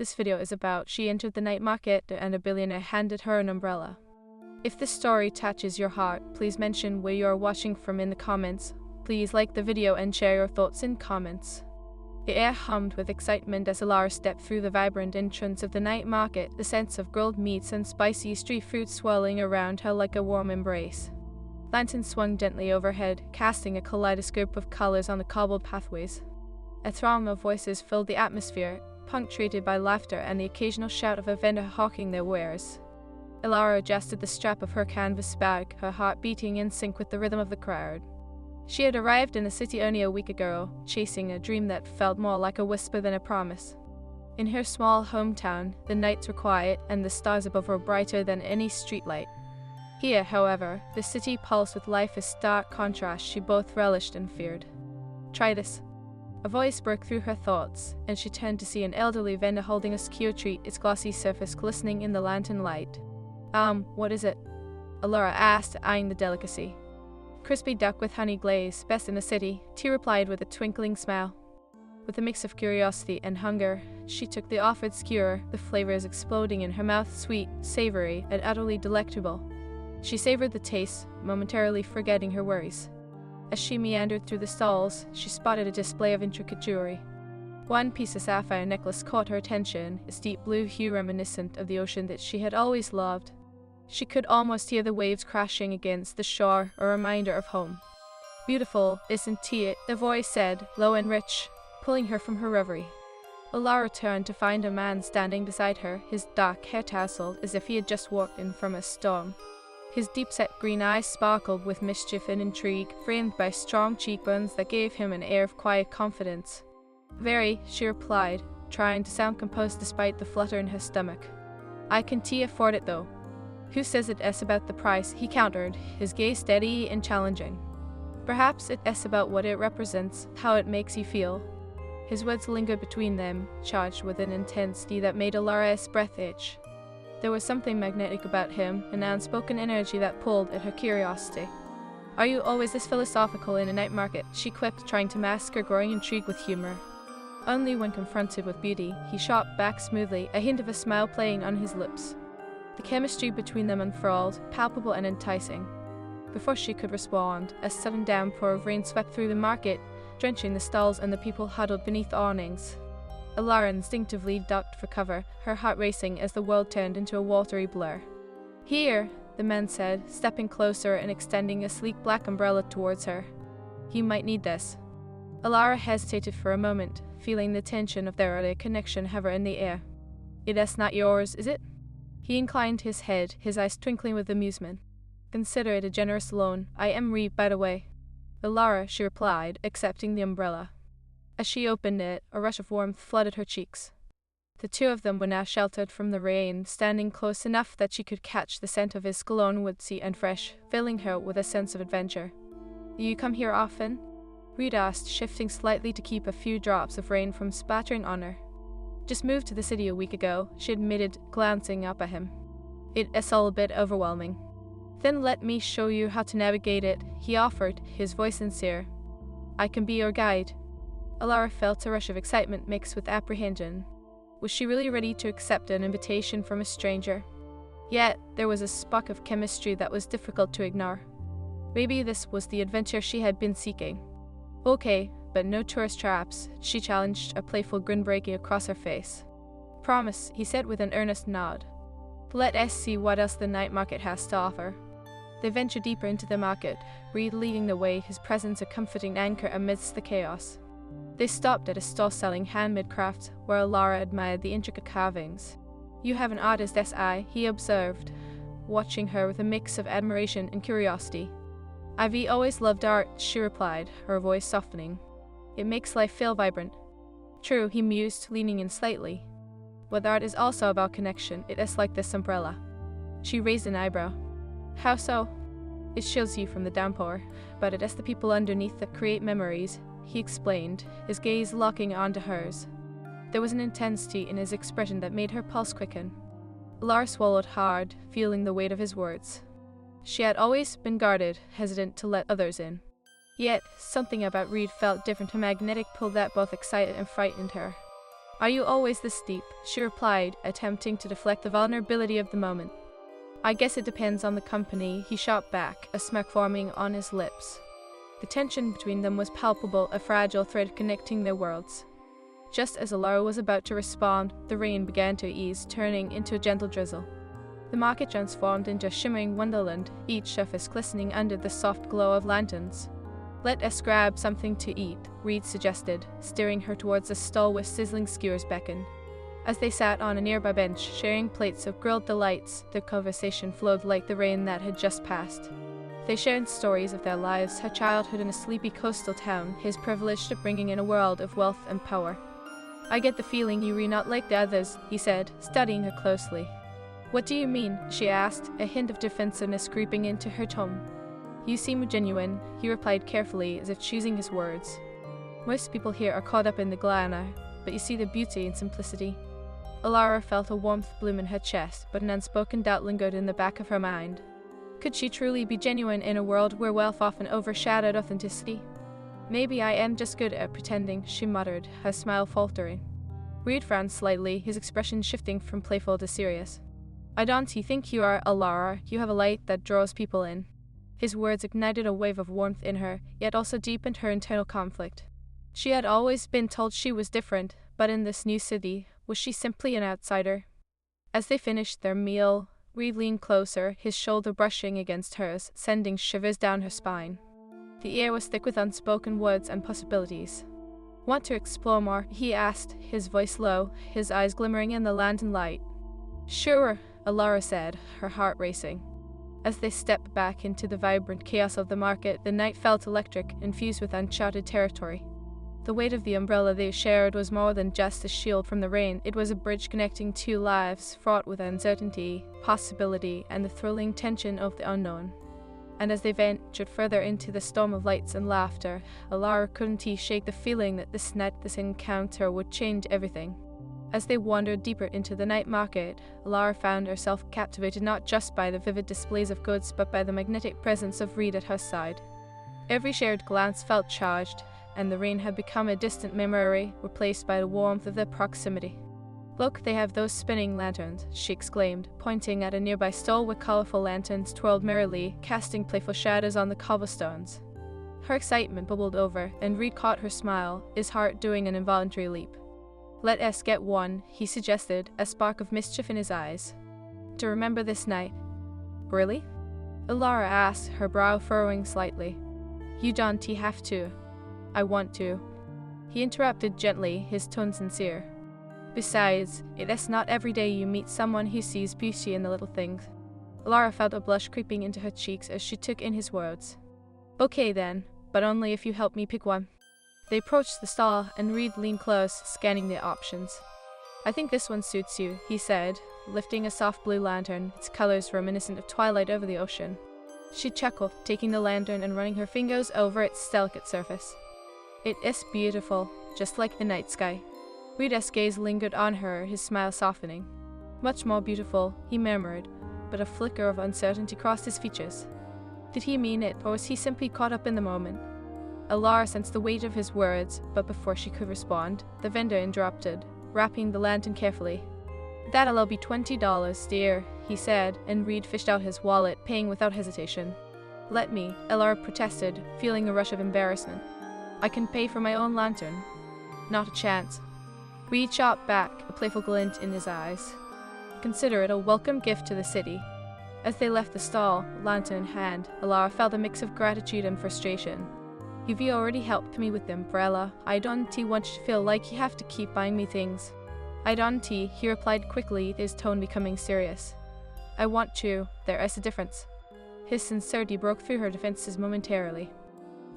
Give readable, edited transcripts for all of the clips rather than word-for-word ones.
this video is about. She entered the night market and a billionaire handed her an umbrella. If this story touches your heart, please mention where you are watching from in the comments. Please like the video and share your thoughts in comments. The air hummed with excitement as Alara stepped through the vibrant entrance of the night market, the scents of grilled meats and spicy street food swirling around her like a warm embrace. Lanterns swung gently overhead, casting a kaleidoscope of colors on the cobbled pathways. A throng of voices filled the atmosphere, punctuated by laughter and the occasional shout of a vendor hawking their wares. Alara adjusted the strap of her canvas bag, her heart beating in sync with the rhythm of the crowd. She had arrived in the city only a week ago, chasing a dream that felt more like a whisper than a promise. In her small hometown, the nights were quiet and the stars above were brighter than any streetlight. Here, however, the city pulsed with life, a stark contrast she both relished and feared. "Try this." A voice broke through her thoughts, and she turned to see an elderly vendor holding a skewer treat, its glossy surface glistening in the lantern light. What is it?" Alara asked, eyeing the delicacy. "Crispy duck with honey glaze, best in the city," T replied with a twinkling smile. With a mix of curiosity and hunger, she took the offered skewer, the flavors exploding in her mouth, sweet, savory, and utterly delectable. She savored the taste, momentarily forgetting her worries. As she meandered through the stalls, she spotted a display of intricate jewelry. One piece of sapphire necklace caught her attention, its deep blue hue reminiscent of the ocean that she had always loved. She could almost hear the waves crashing against the shore, a reminder of home. "Beautiful, isn't it?" the voice said, low and rich, pulling her from her reverie. Alara turned to find a man standing beside her, his dark hair tousled as if he had just walked in from a storm. His deep-set green eyes sparkled with mischief and intrigue, framed by strong cheekbones that gave him an air of quiet confidence. "Very," she replied, trying to sound composed despite the flutter in her stomach. "I can afford it though." "Who says it's about the price?" he countered, his gaze steady and challenging. "Perhaps it's about what it represents, how it makes you feel." His words lingered between them, charged with an intensity that made Alara's breath itch. There was something magnetic about him, an unspoken energy that pulled at her curiosity. "Are you always this philosophical in a night market?" she quipped, trying to mask her growing intrigue with humor. Only when confronted with beauty, he shot back smoothly, a hint of a smile playing on his lips. The chemistry between them unfurled, palpable and enticing. Before she could respond, a sudden downpour of rain swept through the market, drenching the stalls and the people huddled beneath awnings. Alara instinctively ducked for cover, her heart racing as the world turned into a watery blur. "Here," the man said, stepping closer and extending a sleek black umbrella towards her. "You might need this." Alara hesitated for a moment, feeling the tension of their earlier connection hover in the air. "It's not yours, is it?" He inclined his head, his eyes twinkling with amusement. "Consider it a generous loan. I am Reeve, by the way." "Alara," she replied, accepting the umbrella. As she opened it, a rush of warmth flooded her cheeks. The two of them were now sheltered from the rain, standing close enough that she could catch the scent of his cologne, woodsy and fresh, filling her with a sense of adventure. "Do you come here often?" Reed asked, shifting slightly to keep a few drops of rain from spattering on her. "Just moved to the city a week ago," she admitted, glancing up at him. "It's all a bit overwhelming." "Then let me show you how to navigate it," he offered, his voice sincere. "I can be your guide." Alara felt a rush of excitement mixed with apprehension. Was she really ready to accept an invitation from a stranger? Yet, there was a spark of chemistry that was difficult to ignore. Maybe this was the adventure she had been seeking. "Okay, but no tourist traps," she challenged, a playful grin breaking across her face. "Promise," he said with an earnest nod. "Let us see what else the night market has to offer." They ventured deeper into the market, Reed leading the way, his presence a comforting anchor amidst the chaos. They stopped at a stall selling handmade crafts, where Alara admired the intricate carvings. "You have an artist's eye," he observed, watching her with a mix of admiration and curiosity. "I've always loved art," she replied, her voice softening. "It makes life feel vibrant." "True," he mused, leaning in slightly. "But art is also about connection. It is like this umbrella." She raised an eyebrow. "How so?" "It shields you from the downpour, but it is the people underneath that create memories," he explained, his gaze locking onto hers. There was an intensity in his expression that made her pulse quicken. Alara swallowed hard, feeling the weight of his words. She had always been guarded, hesitant to let others in. Yet, something about Reed felt different, a magnetic pull that both excited and frightened her. Are you always this deep? She replied, attempting to deflect the vulnerability of the moment. I guess it depends on the company, he shot back, a smirk forming on his lips. The tension between them was palpable, a fragile thread connecting their worlds. Just as Alara was about to respond, the rain began to ease, turning into a gentle drizzle. The market transformed into a shimmering wonderland, each surface glistening under the soft glow of lanterns. Let us grab something to eat, Reed suggested, steering her towards a stall where sizzling skewers beckoned. As they sat on a nearby bench, sharing plates of grilled delights, their conversation flowed like the rain that had just passed. They shared stories of their lives, her childhood in a sleepy coastal town, his privilege upbringing in a world of wealth and power. I get the feeling you're not like the others, he said, studying her closely. What do you mean? She asked, a hint of defensiveness creeping into her tone. You seem genuine, he replied carefully, as if choosing his words. Most people here are caught up in the glamour, but you see the beauty and simplicity. Alara felt a warmth bloom in her chest, but an unspoken doubt lingered in the back of her mind. Could she truly be genuine in a world where wealth often overshadowed authenticity? Maybe I am just good at pretending, she muttered, her smile faltering. Reed frowned slightly, his expression shifting from playful to serious. I don't think you are, Alara. You have a light that draws people in. His words ignited a wave of warmth in her, yet also deepened her internal conflict. She had always been told she was different, but in this new city, was she simply an outsider? As they finished their meal, Reed leaned closer, his shoulder brushing against hers, sending shivers down her spine. The air was thick with unspoken words and possibilities. Want to explore more? He asked, his voice low, his eyes glimmering in the lantern light. Sure, Alara said, her heart racing. As they stepped back into the vibrant chaos of the market, the night felt electric, infused with uncharted territory. The weight of the umbrella they shared was more than just a shield from the rain. It was a bridge connecting two lives, fraught with uncertainty, possibility, and the thrilling tension of the unknown. And as they ventured further into the storm of lights and laughter, Alara couldn't shake the feeling that this encounter would change everything. As they wandered deeper into the night market, Alara found herself captivated not just by the vivid displays of goods, but by the magnetic presence of Reed at her side. Every shared glance felt charged, and the rain had become a distant memory, replaced by the warmth of their proximity. Look, they have those spinning lanterns, she exclaimed, pointing at a nearby stall where colorful lanterns twirled merrily, casting playful shadows on the cobblestones. Her excitement bubbled over, and Reed caught her smile, his heart doing an involuntary leap. Let us get one, he suggested, a spark of mischief in his eyes. To remember this night. Really? Alara asked, her brow furrowing slightly. You don't have to. I want to. He interrupted gently, his tone sincere. Besides, it is not every day you meet someone who sees beauty in the little things. Alara felt a blush creeping into her cheeks as she took in his words. Okay then, but only if you help me pick one. They approached the stall, and Reed leaned close, scanning the options. I think this one suits you, he said, lifting a soft blue lantern, its colors reminiscent of twilight over the ocean. She chuckled, taking the lantern and running her fingers over its delicate surface. It is beautiful, just like the night sky. Reed's gaze lingered on her, his smile softening. Much more beautiful, he murmured, but a flicker of uncertainty crossed his features. Did he mean it, or was he simply caught up in the moment? Alara sensed the weight of his words, but before she could respond, the vendor interrupted, wrapping the lantern carefully. That'll be $20, dear, he said, and Reed fished out his wallet, paying without hesitation. Let me, Alara protested, feeling a rush of embarrassment. I can pay for my own lantern. Not a chance. Reed shot back, a playful glint in his eyes. Consider it a welcome gift to the city. As they left the stall, lantern in hand, Alara felt a mix of gratitude and frustration. You've already helped me with the umbrella. I don't want you to feel like you have to keep buying me things. I don't, he replied quickly, his tone becoming serious. I want to. There is a difference. His sincerity broke through her defenses momentarily.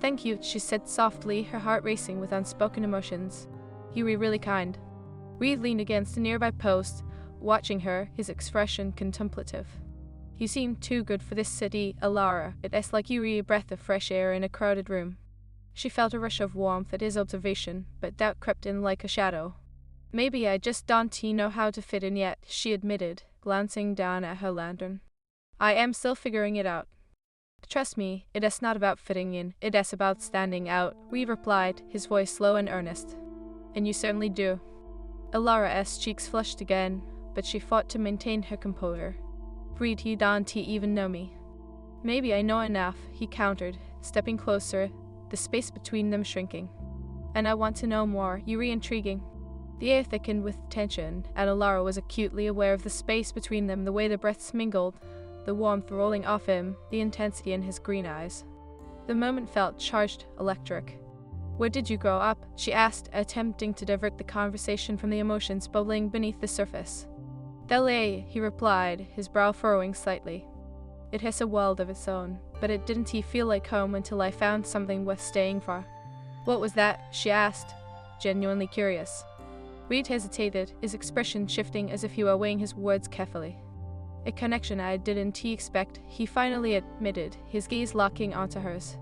Thank you, she said softly, her heart racing with unspoken emotions. You were really kind. Reed leaned against a nearby post, watching her, his expression contemplative. You seem too good for this city, Alara. It is like you were a breath of fresh air in a crowded room. She felt a rush of warmth at his observation, but doubt crept in like a shadow. Maybe I just don't know how to fit in yet, she admitted, glancing down at her lantern. I am still figuring it out. Trust me, it is not about fitting in, it is about standing out, Reed replied, his voice slow and earnest. And you certainly do. Alara's cheeks flushed again, but she fought to maintain her composure. Reed, you don't even know me. Maybe I know enough, he countered, stepping closer, the space between them shrinking. And I want to know more, you re-intriguing. The air thickened with tension, and Alara was acutely aware of the space between them, the way their breaths mingled, the warmth rolling off him, the intensity in his green eyes. The moment felt charged, electric. Where did you grow up? She asked, attempting to divert the conversation from the emotions bubbling beneath the surface. LA, he replied, his brow furrowing slightly. It has a world of its own, but it didn't feel like home until I found something worth staying for. What was that? She asked, genuinely curious. Reed hesitated, his expression shifting as if he were weighing his words carefully. A connection I didn't expect, he finally admitted, his gaze locking onto hers.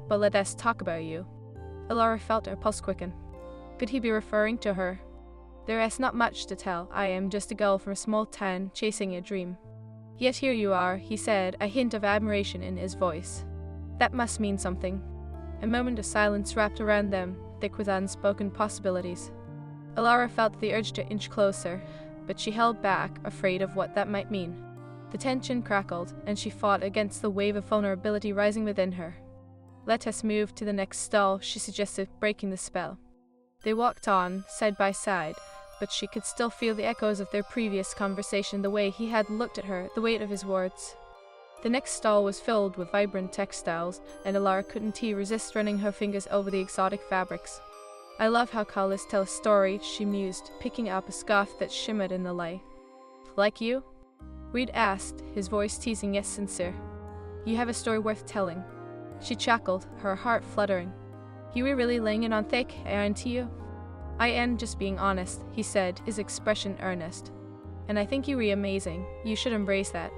But let us talk about you. Alara felt her pulse quicken. Could he be referring to her? There is not much to tell. I am just a girl from a small town chasing a dream. Yet here you are, he said, a hint of admiration in his voice. That must mean something. A moment of silence wrapped around them, thick with unspoken possibilities. Alara felt the urge to inch closer, but she held back, afraid of what that might mean. The tension crackled, and she fought against the wave of vulnerability rising within her. Let us move to the next stall, she suggested, breaking the spell. They walked on, side by side, but she could still feel the echoes of their previous conversation, the way he had looked at her, the weight of his words. The next stall was filled with vibrant textiles, and Alara couldn't resist running her fingers over the exotic fabrics. I love how colors tell a story, she mused, picking up a scarf that shimmered in the light. Like you? Reed asked, his voice teasing yet sincere. You have a story worth telling. She chuckled, her heart fluttering. You were really laying it on thick, aren't you? I am just being honest, he said, his expression earnest. And I think you were amazing. You should embrace that.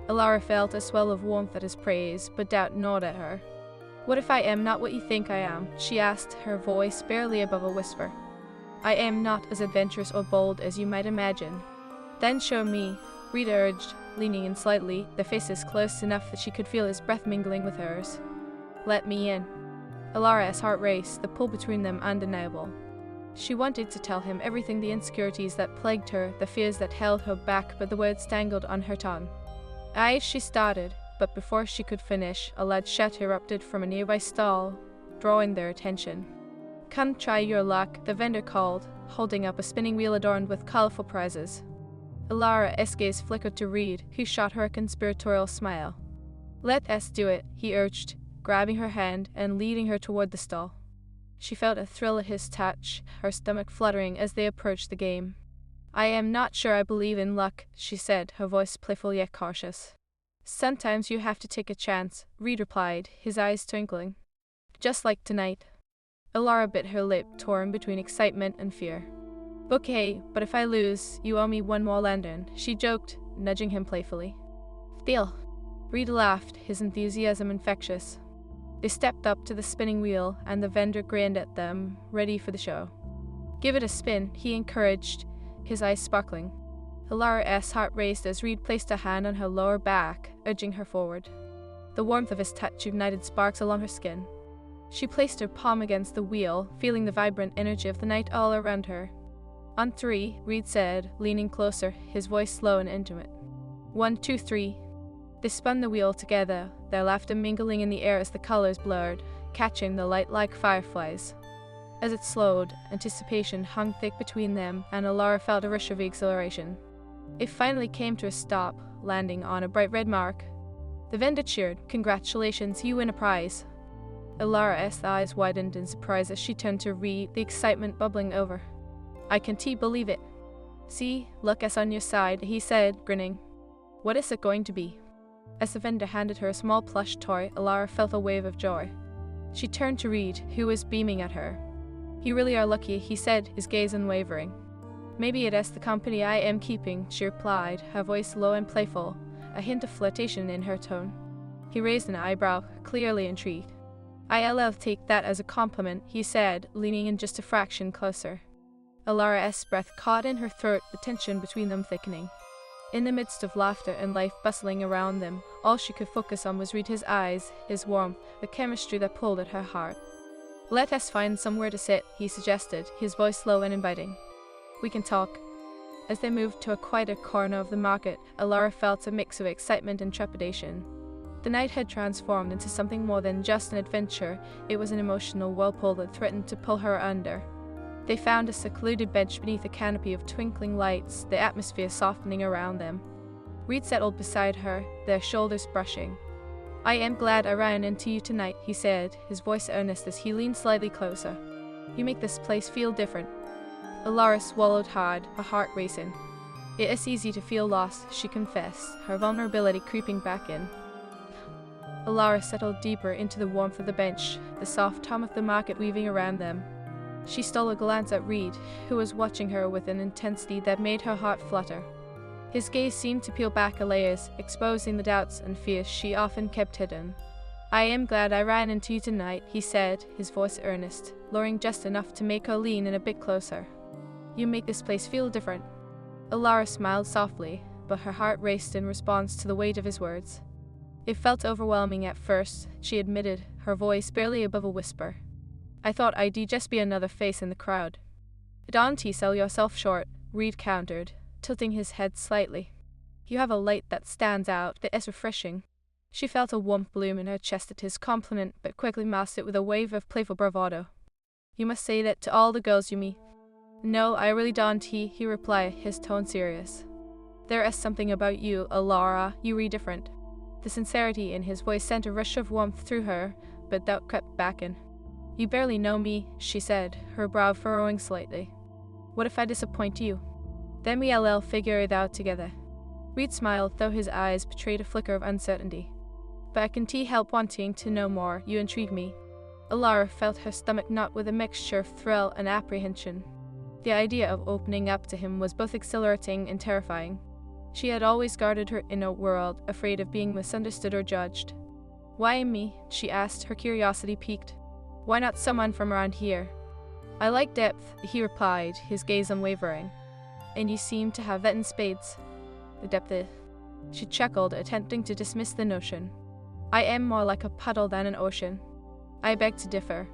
Alara felt a swell of warmth at his praise, but doubt gnawed at her. What if I am not what you think I am? She asked, her voice barely above a whisper. I am not as adventurous or bold as you might imagine. Then show me, Reed urged, leaning in slightly, their faces close enough that she could feel his breath mingling with hers. Let me in. Alara's heart raced, the pull between them undeniable. She wanted to tell him everything, the insecurities that plagued her, the fears that held her back, but the words tangled on her tongue. Aye, she started, but before she could finish, a loud shout erupted from a nearby stall, drawing their attention. Come try your luck, the vendor called, holding up a spinning wheel adorned with colorful prizes. Alara's gaze flickered to Reed, who shot her a conspiratorial smile. Let us do it, he urged, grabbing her hand and leading her toward the stall. She felt a thrill at his touch, her stomach fluttering as they approached the game. I am not sure I believe in luck, she said, her voice playful yet cautious. Sometimes you have to take a chance, Reed replied, his eyes twinkling. Just like tonight. Alara bit her lip, torn between excitement and fear. Okay, but if I lose, you owe me one more lantern, she joked, nudging him playfully. Deal. Reed laughed, his enthusiasm infectious. They stepped up to the spinning wheel, and the vendor grinned at them, ready for the show. Give it a spin, he encouraged, his eyes sparkling. Alara's heart raced as Reed placed a hand on her lower back, urging her forward. The warmth of his touch ignited sparks along her skin. She placed her palm against the wheel, feeling the vibrant energy of the night all around her. On 3, Reed said, leaning closer, his voice slow and intimate. 1, 2, 3. They spun the wheel together, their laughter mingling in the air as the colors blurred, catching the light like fireflies. As it slowed, anticipation hung thick between them, and Alara felt a rush of exhilaration. It finally came to a stop, landing on a bright red mark. The vendor cheered. Congratulations, you win a prize. Alara's eyes widened in surprise as she turned to Reed, the excitement bubbling over. I can't believe it. See, luck is on your side, he said, grinning. What is it going to be? As the vendor handed her a small plush toy, Alara felt a wave of joy. She turned to Reed, who was beaming at her. You really are lucky, he said, his gaze unwavering. Maybe it is the company I am keeping, she replied, her voice low and playful, a hint of flirtation in her tone. He raised an eyebrow, clearly intrigued. I'll take that as a compliment, he said, leaning in just a fraction closer. Alara's breath caught in her throat, the tension between them thickening. In the midst of laughter and life bustling around them, all she could focus on was read his eyes, his warmth, the chemistry that pulled at her heart. Let us find somewhere to sit, he suggested, his voice low and inviting. We can talk. As they moved to a quieter corner of the market, Alara felt a mix of excitement and trepidation. The night had transformed into something more than just an adventure. It was an emotional whirlpool that threatened to pull her under. They found a secluded bench beneath a canopy of twinkling lights, the atmosphere softening around them. Reed settled beside her, their shoulders brushing. "I am glad I ran into you tonight," he said, his voice earnest as he leaned slightly closer. "You make this place feel different." Alara swallowed hard, her heart racing. "It is easy to feel lost," she confessed, her vulnerability creeping back in. Alara settled deeper into the warmth of the bench, the soft hum of the market weaving around them. She stole a glance at Reed, who was watching her with an intensity that made her heart flutter. His gaze seemed to peel back layers, exposing the doubts and fears she often kept hidden. "I am glad I ran into you tonight," he said, his voice earnest, lowering just enough to make her lean in a bit closer. "You make this place feel different." Alara smiled softly, but her heart raced in response to the weight of his words. "It felt overwhelming at first," she admitted, her voice barely above a whisper. "I thought I'd just be another face in the crowd." "Don't sell yourself short," Reed countered, tilting his head slightly. "You have a light that stands out, that is refreshing." She felt a warmth bloom in her chest at his compliment, but quickly masked it with a wave of playful bravado. "You must say that to all the girls you meet." "No, I really don't," he replied, his tone serious. "There is something about you, Alara, you read different." The sincerity in his voice sent a rush of warmth through her, but doubt crept back in. "You barely know me," she said, her brow furrowing slightly. "What if I disappoint you? Then we'll figure it out together." Reed smiled, though his eyes betrayed a flicker of uncertainty. "But I can't help wanting to know more. You intrigue me." Alara felt her stomach knot with a mixture of thrill and apprehension. The idea of opening up to him was both exhilarating and terrifying. She had always guarded her inner world, afraid of being misunderstood or judged. "Why me?" she asked, her curiosity piqued. "Why not someone from around here?" "I like depth," he replied, his gaze unwavering. "And you seem to have that in spades." "The depth is..." She chuckled, attempting to dismiss the notion. "I am more like a puddle than an ocean." "I beg to differ."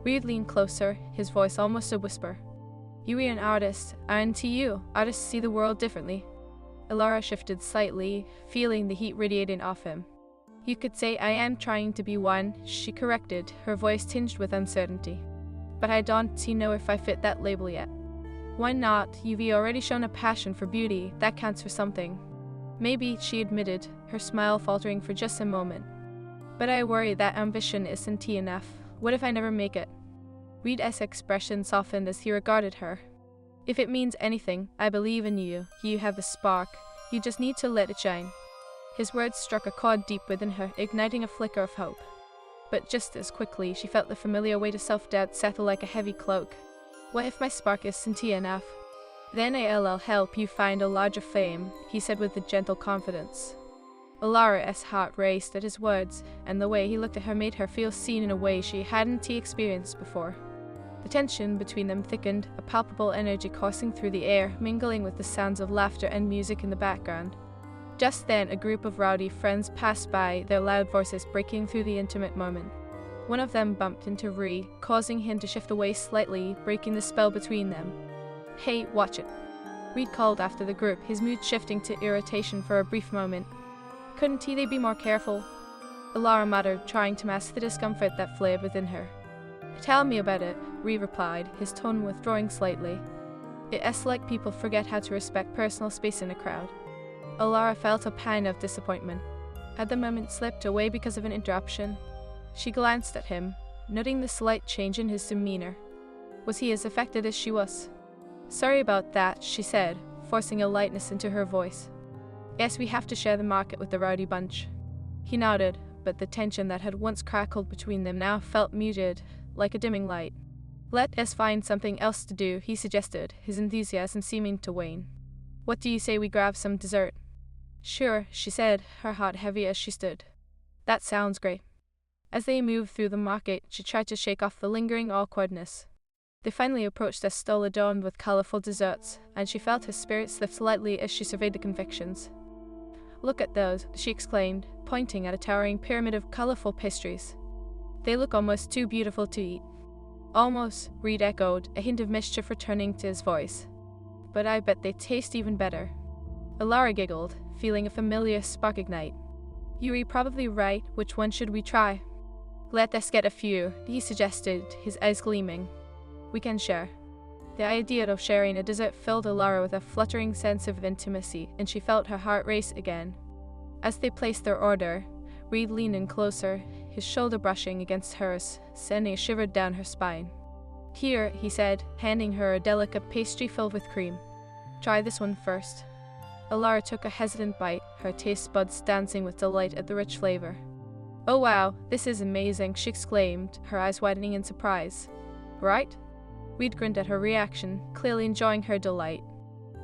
Reed leaned closer, his voice almost a whisper. "You are an artist, and to you, artists see the world differently." Alara shifted slightly, feeling the heat radiating off him. "You could say I am trying to be one," she corrected, her voice tinged with uncertainty. "But I don't know if I fit that label yet." "Why not? You've already shown a passion for beauty. That counts for something." "Maybe," she admitted, her smile faltering for just a moment. "But I worry that ambition isn't enough. What if I never make it?" Reed's expression softened as he regarded her. "If it means anything, I believe in you. You have the spark. You just need to let it shine." His words struck a chord deep within her, igniting a flicker of hope. But just as quickly, she felt the familiar weight of self-doubt settle like a heavy cloak. "What if my spark isn't enough?" "Then I'll help you find a larger flame," he said with a gentle confidence. Alara's heart raced at his words, and the way he looked at her made her feel seen in a way she hadn't experienced before. The tension between them thickened, a palpable energy coursing through the air, mingling with the sounds of laughter and music in the background. Just then, a group of rowdy friends passed by, their loud voices breaking through the intimate moment. One of them bumped into Reed, causing him to shift away slightly, breaking the spell between them. "Hey, watch it," Reed called after the group, his mood shifting to irritation for a brief moment. "Couldn't they be more careful?" Alara muttered, trying to mask the discomfort that flared within her. "Tell me about it," Reed replied, his tone withdrawing slightly. "It's like people forget how to respect personal space in a crowd." Alara felt a pang of disappointment. Had the moment slipped away because of an interruption? She glanced at him, noting the slight change in his demeanor. Was he as affected as she was? "Sorry about that," she said, forcing a lightness into her voice. "Yes, we have to share the market with the rowdy bunch." He nodded, but the tension that had once crackled between them now felt muted, like a dimming light. "Let us find something else to do," he suggested, his enthusiasm seeming to wane. "What do you say we grab some dessert?" "Sure," she said, her heart heavy as she stood. "That sounds great." As they moved through the market, she tried to shake off the lingering awkwardness. They finally approached a stall adorned with colorful desserts, and she felt her spirits lift slightly as she surveyed the confections. "Look at those," she exclaimed, pointing at a towering pyramid of colorful pastries. "They look almost too beautiful to eat." "Almost," Reed echoed, a hint of mischief returning to his voice. but I bet they taste even better. Alara giggled, feeling a familiar spark ignite. You're probably right. Which one should we try? Let us get a few, he suggested, his eyes gleaming. We can share. The idea of sharing a dessert filled Alara with a fluttering sense of intimacy, and she felt her heart race again. As they placed their order, Reed leaned in closer, his shoulder brushing against hers, sending a shiver down her spine. Here, he said, handing her a delicate pastry filled with cream. Try this one first. Alara took a hesitant bite, her taste buds dancing with delight at the rich flavor. Oh wow, this is amazing, she exclaimed, her eyes widening in surprise. Right? Reed grinned at her reaction, clearly enjoying her delight.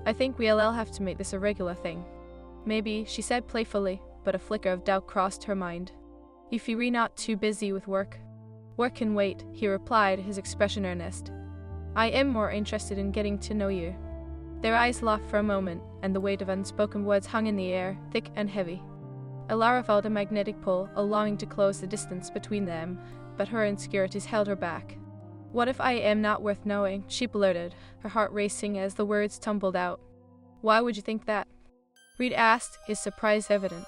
I think we'll have to make this a regular thing. Maybe, she said playfully, but a flicker of doubt crossed her mind. If you're not too busy with work. Work can wait, he replied, his expression earnest. I am more interested in getting to know you. Their eyes locked for a moment, and the weight of unspoken words hung in the air, thick and heavy. Alara felt a magnetic pull, a longing to close the distance between them, but her insecurities held her back. What if I am not worth knowing? She blurted, her heart racing as the words tumbled out. Why would you think that? Reed asked, his surprise evident.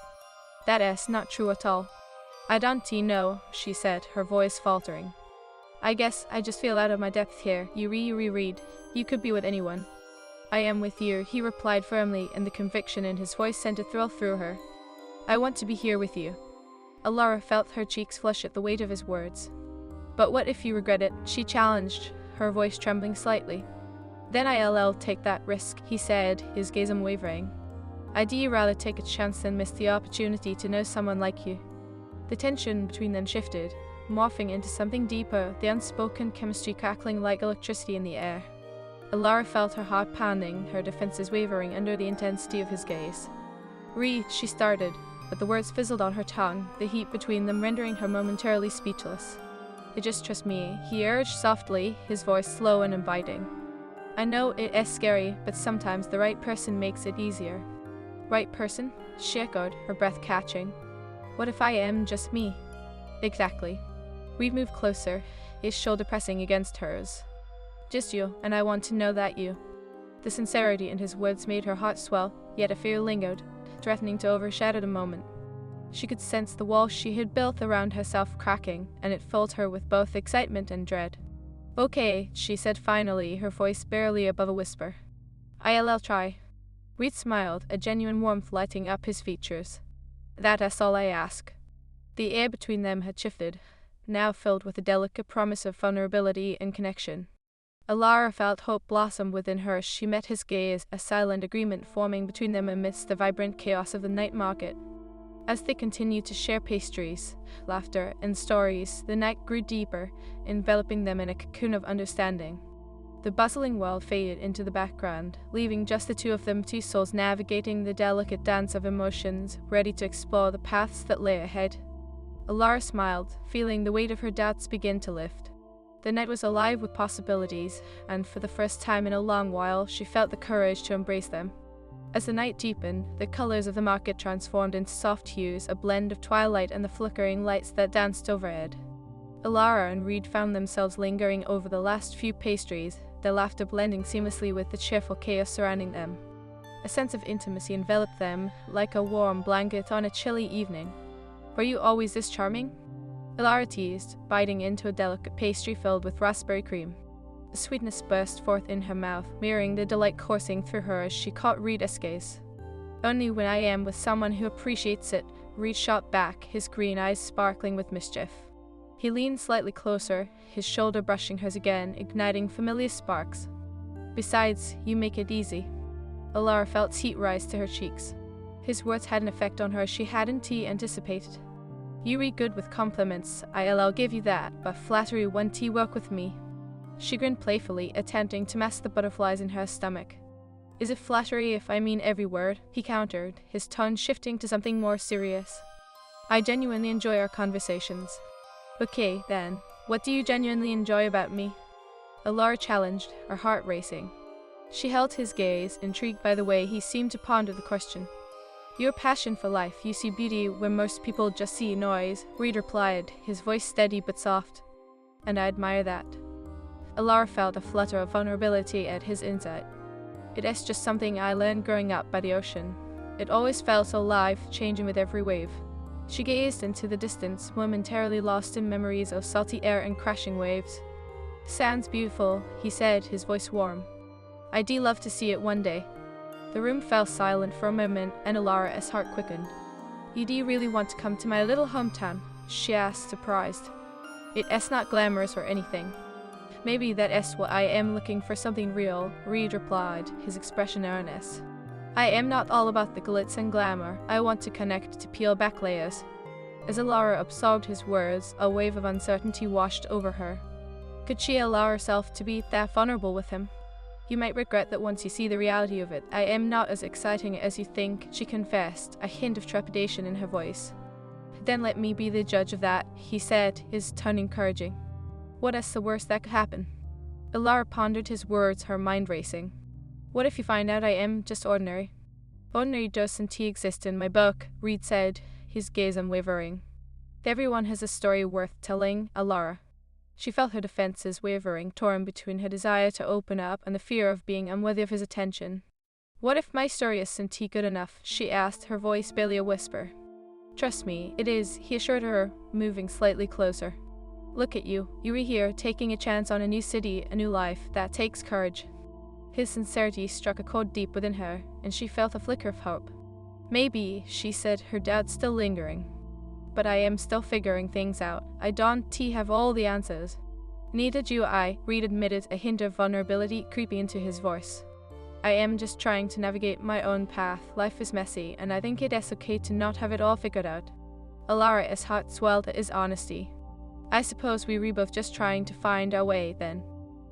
That is not true at all. I don't know, she said, her voice faltering. I guess I just feel out of my depth here. You read. You could be with anyone. I am with you, he replied firmly, and the conviction in his voice sent a thrill through her. I want to be here with you. Alara felt her cheeks flush at the weight of his words. But what if you regret it? She challenged, her voice trembling slightly. Then I'll take that risk, he said, his gaze unwavering. I'd rather take a chance than miss the opportunity to know someone like you. The tension between them shifted, morphing into something deeper, the unspoken chemistry crackling like electricity in the air. Alara felt her heart pounding, her defenses wavering under the intensity of his gaze. Reed, she started, but the words fizzled on her tongue, the heat between them rendering her momentarily speechless. Just trust me, he urged softly, his voice slow and inviting. I know it is scary, but sometimes the right person makes it easier. Right person? She echoed, her breath catching. What if I am just me? Exactly. Reed moved closer, his shoulder pressing against hers. Just you, and I want to know that you. The sincerity in his words made her heart swell, yet a fear lingered, threatening to overshadow the moment. She could sense the wall she had built around herself cracking, and it filled her with both excitement and dread. Okay, she said finally, her voice barely above a whisper. I'll try. Reed smiled, a genuine warmth lighting up his features. That's all I ask. The air between them had shifted, now filled with a delicate promise of vulnerability and connection. Alara felt hope blossom within her as she met his gaze, a silent agreement forming between them amidst the vibrant chaos of the night market. As they continued to share pastries, laughter, and stories, the night grew deeper, enveloping them in a cocoon of understanding. The bustling world faded into the background, leaving just the two of them, two souls navigating the delicate dance of emotions, ready to explore the paths that lay ahead. Alara smiled, feeling the weight of her doubts begin to lift. The night was alive with possibilities, and for the first time in a long while, she felt the courage to embrace them. As the night deepened, the colors of the market transformed into soft hues, a blend of twilight and the flickering lights that danced overhead. Alara and Reed found themselves lingering over the last few pastries, their laughter blending seamlessly with the cheerful chaos surrounding them. A sense of intimacy enveloped them, like a warm blanket on a chilly evening. Were you always this charming? Alara teased, biting into a delicate pastry filled with raspberry cream. A sweetness burst forth in her mouth, mirroring the delight coursing through her as she caught Reed's gaze. Only when I am with someone who appreciates it, Reed shot back, his green eyes sparkling with mischief. He leaned slightly closer, his shoulder brushing hers again, igniting familiar sparks. Besides, you make it easy. Alara felt heat rise to her cheeks. His words had an effect on her she hadn't anticipated. You read good with compliments, I'll give you that, but flattery won't work with me. She grinned playfully, attempting to mask the butterflies in her stomach. Is it flattery if I mean every word? He countered, his tone shifting to something more serious. I genuinely enjoy our conversations. Okay, then, what do you genuinely enjoy about me? Alara challenged, her heart racing. She held his gaze, intrigued by the way he seemed to ponder the question. Your passion for life, you see beauty where most people just see noise, Reed replied, his voice steady but soft. And I admire that. Alara felt a flutter of vulnerability at his insight. It is just something I learned growing up by the ocean. It always felt alive, changing with every wave. She gazed into the distance, momentarily lost in memories of salty air and crashing waves. "Sounds beautiful," he said, his voice warm. "I'd love to see it one day." The room fell silent for a moment, and Alara's heart quickened. "You do really want to come to my little hometown?" she asked, surprised. "It's not glamorous or anything." "Maybe that is what I am looking for, something real," Reed replied, his expression earnest. "I am not all about the glitz and glamour. I want to connect, to peel back layers." As Alara absorbed his words, a wave of uncertainty washed over her. Could she allow herself to be that vulnerable with him? "You might regret that once you see the reality of it. I am not as exciting as you think," she confessed, a hint of trepidation in her voice. "Then let me be the judge of that," he said, his tone encouraging. "What is the worst that could happen?" Alara pondered his words, her mind racing. "What if you find out I am just ordinary?" "Ordinary doesn't exist in my book," Reed said, his gaze unwavering. "Everyone has a story worth telling, Alara." She felt her defenses wavering, torn between her desire to open up and the fear of being unworthy of his attention. "What if my story isn't good enough?" she asked, her voice barely a whisper. "Trust me, it is," he assured her, moving slightly closer. "Look at you. You were here, taking a chance on a new city, a new life. That takes courage." His sincerity struck a chord deep within her, and she felt a flicker of hope. "Maybe," she said, her doubt still lingering. "But I am still figuring things out. I don't have all the answers." "Neither do I," Reed admitted, a hint of vulnerability creeping into his voice. "I am just trying to navigate my own path. Life is messy, and I think it is okay to not have it all figured out." Alara's heart swelled at his honesty. "I suppose we were both just trying to find our way, then."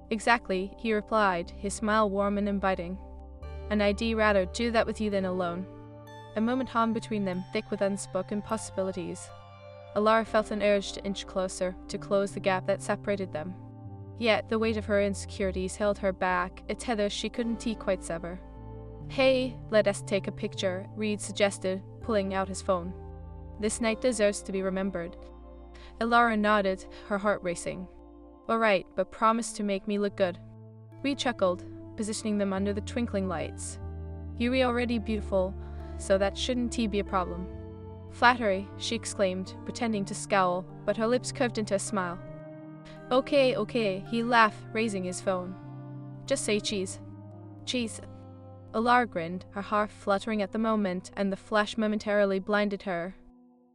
"Exactly," he replied, his smile warm and inviting. "And I'd rather do that with you than alone." A moment hung between them, thick with unspoken possibilities. Alara felt an urge to inch closer, to close the gap that separated them. Yet the weight of her insecurities held her back, a tether she couldn't quite sever. "Hey, let us take a picture," Reed suggested, pulling out his phone. "This night deserves to be remembered." Alara nodded, her heart racing. "All right, but promise to make me look good." Reed chuckled, positioning them under the twinkling lights. "You are already beautiful, so that shouldn't be a problem." "Flattery," she exclaimed, pretending to scowl, but her lips curved into a smile. Okay, he laughed, raising his phone. "Just say cheese." "Cheese." Alara grinned, her heart fluttering at the moment, and the flash momentarily blinded her.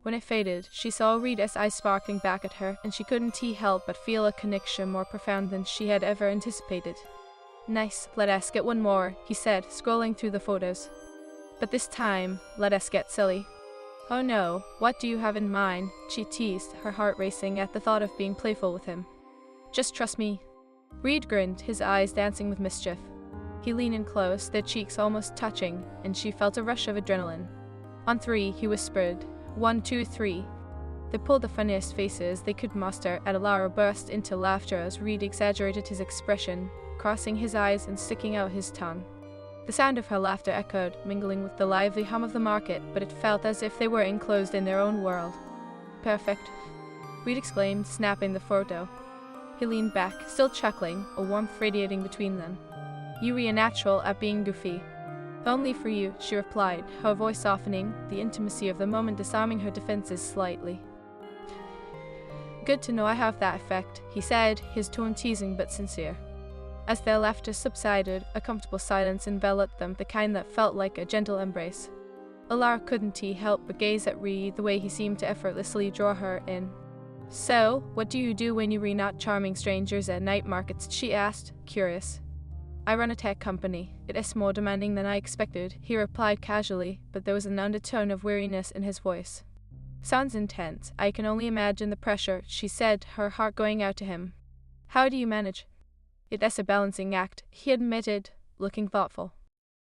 When it faded, she saw Reed's eyes sparkling back at her, and she couldn't help but feel a connection more profound than she had ever anticipated. "Nice, let us get one more," he said, scrolling through the photos. "But this time, let us get silly." "Oh no, what do you have in mind?" she teased, her heart racing at the thought of being playful with him. "Just trust me." Reed grinned, his eyes dancing with mischief. He leaned in close, their cheeks almost touching, and she felt a rush of adrenaline. "On three," he whispered. 1, 2, 3. They pulled the funniest faces they could muster, and Alara burst into laughter as Reed exaggerated his expression, crossing his eyes and sticking out his tongue. The sound of her laughter echoed, mingling with the lively hum of the market, but it felt as if they were enclosed in their own world. "Perfect," Reed exclaimed, snapping the photo. He leaned back, still chuckling, a warmth radiating between them. "You are natural at being goofy." "Only for you," she replied, her voice softening, the intimacy of the moment disarming her defenses slightly. "Good to know I have that effect," he said, his tone teasing but sincere. As their laughter subsided, a comfortable silence enveloped them, the kind that felt like a gentle embrace. Alara couldn't help but gaze at Reed, the way he seemed to effortlessly draw her in. "So, what do you do when you are not charming strangers at night markets?" she asked, curious. "I run a tech company. It is more demanding than I expected," he replied casually, but there was an undertone of weariness in his voice. "Sounds intense. I can only imagine the pressure," she said, her heart going out to him. "How do you manage?" "It is a balancing act," he admitted, looking thoughtful.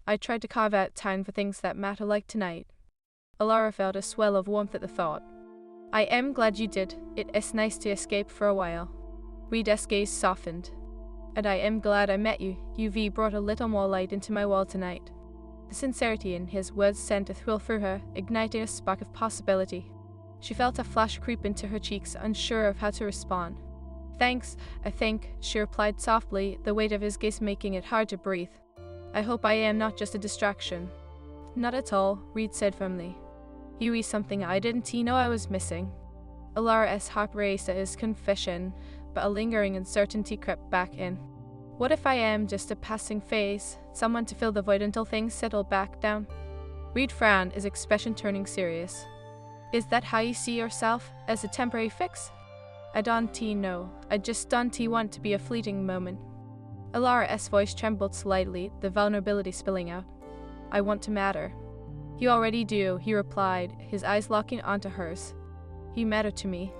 "I tried to carve out time for things that matter, like tonight." Alara felt a swell of warmth at the thought. "I am glad you did. It is nice to escape for a while." Reed's gaze softened. "And I am glad I met you. UV brought a little more light into my world tonight." The sincerity in his words sent a thrill through her, igniting a spark of possibility. She felt a flush creep into her cheeks, unsure of how to respond. "Thanks, I think," she replied softly, the weight of his gaze making it hard to breathe. I hope I am not just a distraction. Not at all, Reed said firmly. You is something I didn't know I was missing. Alara's heart raced at his confession, but a lingering uncertainty crept back in. What if I am just a passing phase, someone to fill the void until things settle back down? Reed frowned, his expression turning serious. Is that how you see yourself, as a temporary fix? I don't know, I just don't want to be a fleeting moment. Alara's voice trembled slightly, the vulnerability spilling out. I want to matter. You already do, he replied, his eyes locking onto hers. You matter to me.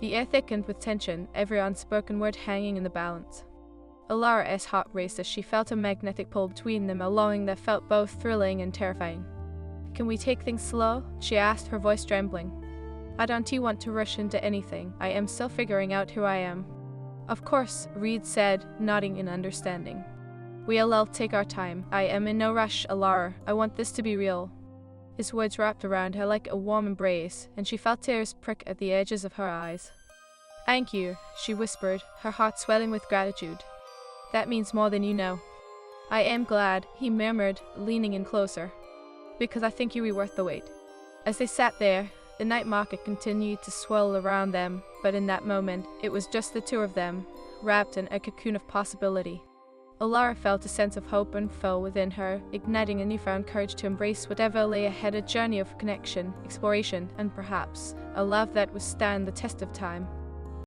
The air thickened with tension, every unspoken word hanging in the balance. Alara's heart raced as she felt a magnetic pull between them, a longing that felt both thrilling and terrifying. Can we take things slow? She asked, her voice trembling. I don't want to rush into anything. I am still figuring out who I am. Of course, Reed said, nodding in understanding. We'll all take our time. I am in no rush, Alara. I want this to be real. His words wrapped around her like a warm embrace, and she felt tears prick at the edges of her eyes. Thank you, she whispered, her heart swelling with gratitude. That means more than you know. I am glad, he murmured, leaning in closer. Because I think you were worth the wait. As they sat there, the night market continued to swirl around them, but in that moment, it was just the two of them, wrapped in a cocoon of possibility. Alara felt a sense of hope unfurl within her, igniting a newfound courage to embrace whatever lay ahead, a journey of connection, exploration, and perhaps a love that would stand the test of time.